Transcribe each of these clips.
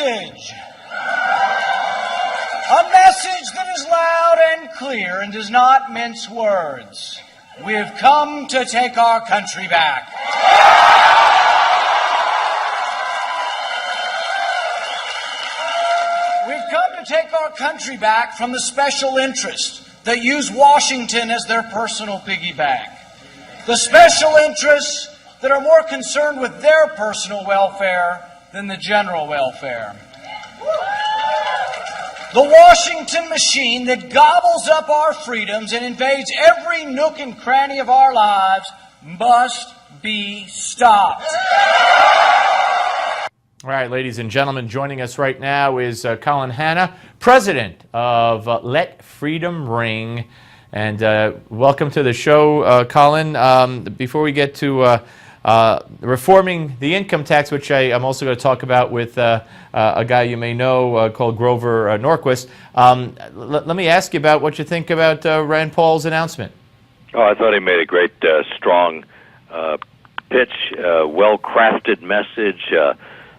message. A message that is loud and clear and does not mince words. We've come to take our country back. We've come to take our country back from the special interests that use Washington as their personal piggy bank. The special interests that are more concerned with their personal welfare than the general welfare. The Washington machine that gobbles up our freedoms and invades every nook and cranny of our lives must be stopped. All right, ladies and gentlemen, joining us right now is Colin Hanna, president of Let Freedom Ring. And welcome to the show, Colin. Before we get to reforming the income tax, which I'm also going to talk about with a guy you may know called Grover Norquist, let me ask you about what you think about Rand Paul's announcement. Oh, I thought he made a great, strong pitch, well-crafted message,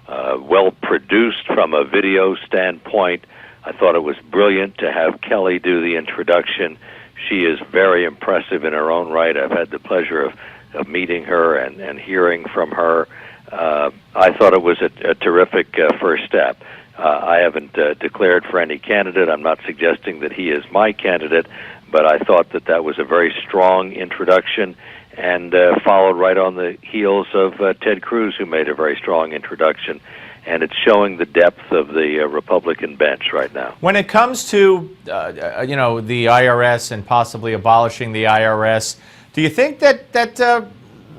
well-produced from a video standpoint. I thought it was brilliant to have Kelly do the introduction. She is very impressive in her own right. I've had the pleasure of meeting her and hearing from her. I thought it was a terrific first step. I haven't declared for any candidate. I'm not suggesting that he is my candidate, but I thought that was a very strong introduction and followed right on the heels of Ted Cruz, who made a very strong introduction. And it's showing the depth of the Republican bench right now. When it comes to, the IRS and possibly abolishing the IRS, do you think that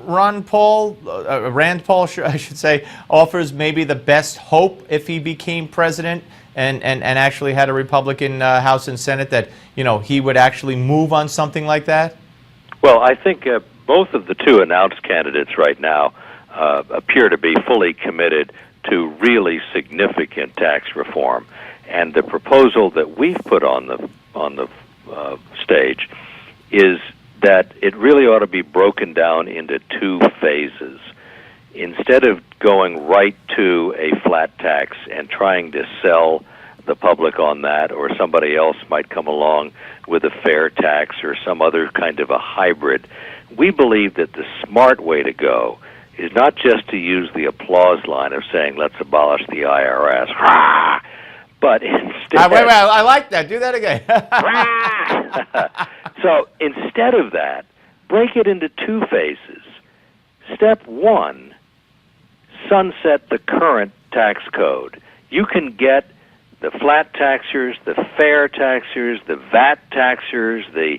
Rand Paul, I should say, offers maybe the best hope if he became president and actually had a Republican House and Senate that, he would actually move on something like that? Well, I think both of the two announced candidates right now appear to be fully committed to really significant tax reform, and the proposal that we've put on the stage is that it really ought to be broken down into two phases. Instead of going right to a flat tax and trying to sell the public on that, or somebody else might come along with a fair tax or some other kind of a hybrid, we believe that the smart way to go is not just to use the applause line of saying, let's abolish the IRS, but instead... Wait, I like that. Do that again. So instead of that, break it into two phases. Step one, sunset the current tax code. You can get the flat taxers, the fair taxers, the VAT taxers, the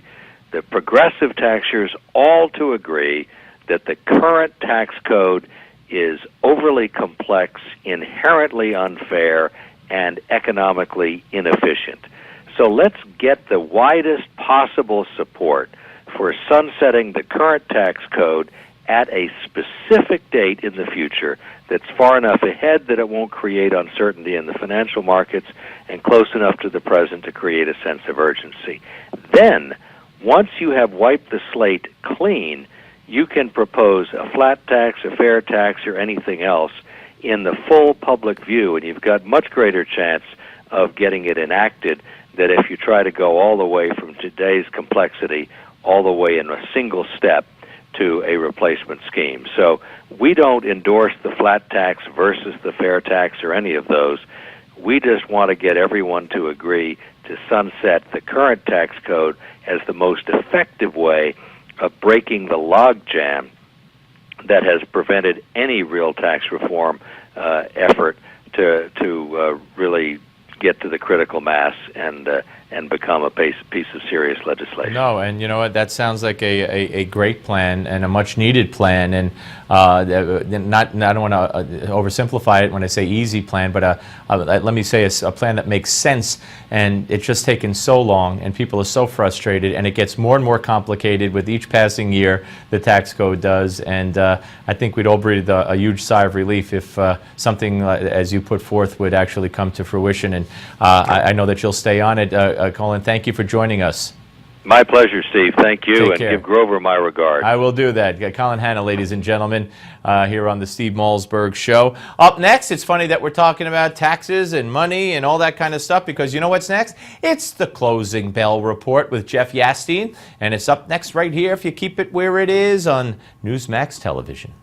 progressive taxers all to agree that the current tax code is overly complex, inherently unfair, and economically inefficient. So let's get the widest possible support for sunsetting the current tax code at a specific date in the future that's far enough ahead that it won't create uncertainty in the financial markets and close enough to the present to create a sense of urgency. Then, once you have wiped the slate clean, you can propose a flat tax, a fair tax, or anything else in the full public view, and you've got much greater chance of getting it enacted than if you try to go all the way from today's complexity all the way in a single step to a replacement scheme. So we don't endorse the flat tax versus the fair tax or any of those. We just want to get everyone to agree to sunset the current tax code as the most effective way of breaking the logjam that has prevented any real tax reform effort to really get to the critical mass and become a piece of serious legislation. No, and you know what? That sounds like a great plan and a much needed plan. And I don't want to oversimplify it when I say easy plan, but let me say a plan that makes sense. And it's just taken so long, and people are so frustrated, and it gets more and more complicated with each passing year. The tax code does, and I think we'd all breathe a huge sigh of relief if something as you put forth would actually come to fruition. And I know that you'll stay on it. Colin, thank you for joining us. My pleasure, Steve. Thank you, Take and care. give Grover my regard. I will do that. Colin Hanna, ladies and gentlemen, here on the Steve Malzberg Show. Up next, it's funny that we're talking about taxes and money and all that kind of stuff, because you know what's next? It's the Closing Bell Report with Jeff Yasteen, and it's up next right here if you keep it where it is on Newsmax Television.